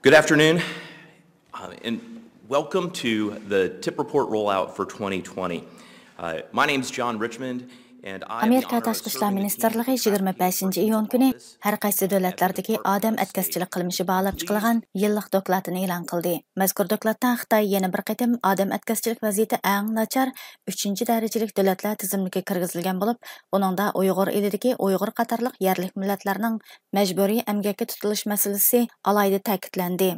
Good afternoon, and welcome to the TIP report rollout for 2020. My name is John Richmond, and I have the Amerika honor of Tashqi ishlar serving the team ministrligi with the trafficking 25 iyun enforcement kuni office har qaysi at the davlatlardagi Department odam of atkazchilik State. qilmishi I'm bog'lab pleased chiqilgan yillik dokladini e'lon qildi. Mazkur dokladda Xitoy yana bir qatim odam atkazchilik vaziyati eng nachar 3-darajalik davlatlar tizimiga kirgizilgan bo'lib, uningda Uyg'ur elidagi Uyg'ur qatorliq yerlik millatlarning majburiy emgakka tutilish masalasi alohida ta'kidlandi.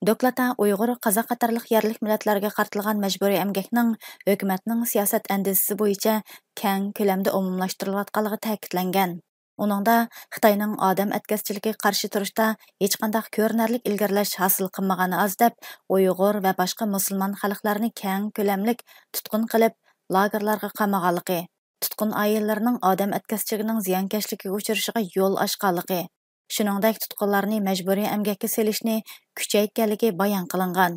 Dokladda Uyg'ur, Qozoq qatorliq yerlik millatlarga qartilgan majburiy emgakning hukumatning siyosat andizisi bo'yicha keng ko'lamda umumlashtirilayotganligi ta'kidlangan. Uningda Xitoyning odam atkazchiligiga qarshi turishda hech qanday ko'rinarli ilgarilash hosil qilmagani az deb Uyg'ur va boshqa musulmon xalqlarni keng ko'lamlik tutqun qilib, lagerlarga qamaganligi, tutqun oilalarining odam atkazchiligining ziyonkashligiga uchrashiga yo'l ochganligi, shuningdek tutqunlarni majburiy emgakka selishni kuchaytganligi bayon qilingan.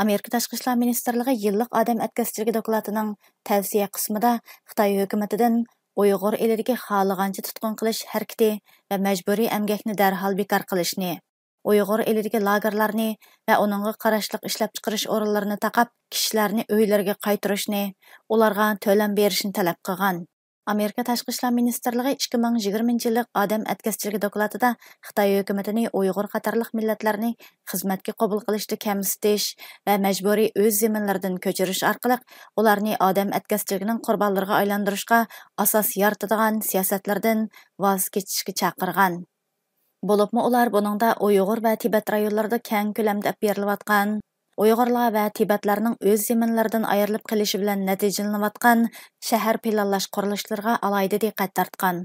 Amerika Tashqi ishlar ministrligi yillik odam atkazchiligi dokladining tavsiya qismida Xitoy hukumatidan Uyg'ur elidagi xohlagancha tutqun qilish harakati va majburiy emgakni darhol bekor qilishni, Uyg'ur elidagi lagerlarni va uningga qarashliq ishlab chiqarish o'rinlarini taqab, kishilarni uylariga qaytarishni, ularga to'lam berishni talab qilgan. Amerika Tashqi ishlar ministrligi 2020-yillik odam atkazchiligi dokladida Xitoy hukumatini Uyg'ur qatorliq millatlarni xizmatga qabul qilishda kamsitish va majburiy o'z zaminlaridan ko'chirish orqali ularni odam atkazchiligining qurbonlariga aylantirishga asos yaratadigan siyosatlardan voz kechishga chaqirgan. Bo'libmi ular buningda Uyg'ur va Tibet rayonlarida keng ko'lamda berilayotgan Uyg'urlar va Tibetlarning o'z zaminlaridan ayrilib qilishi bilan natijalanayotgan shahar planlash qurilishlariga alohida diqqat tortgan.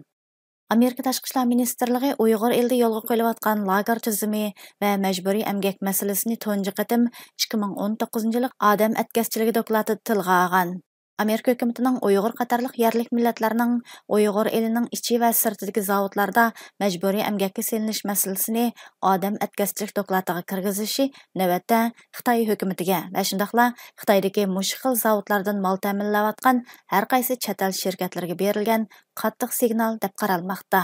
Amerika Tashqi ishlar ministrligi Uyg'ur elida yo'lga qo'yilayotgan lager tizimi va majburiy emgak masalasini tunji qatim 2019-yillik odam atkazchiligi dokladida tilga olgan. Amerika hukumatining Uyg'ur qatorliq yerlik millatlarning Uyg'ur elining ichi va sirtidagi zavodlarda majburiy emgakka selinish masalasini odam atkazchilik dokladiga kirgizishi navbatda Xitoy hukumatiga va shundaqla Xitoydagi mush xil zavodlardan mol ta'minlayotgan har qaysi chet el shirkatlariga berilgan qattiq signal deb qaralmoqda.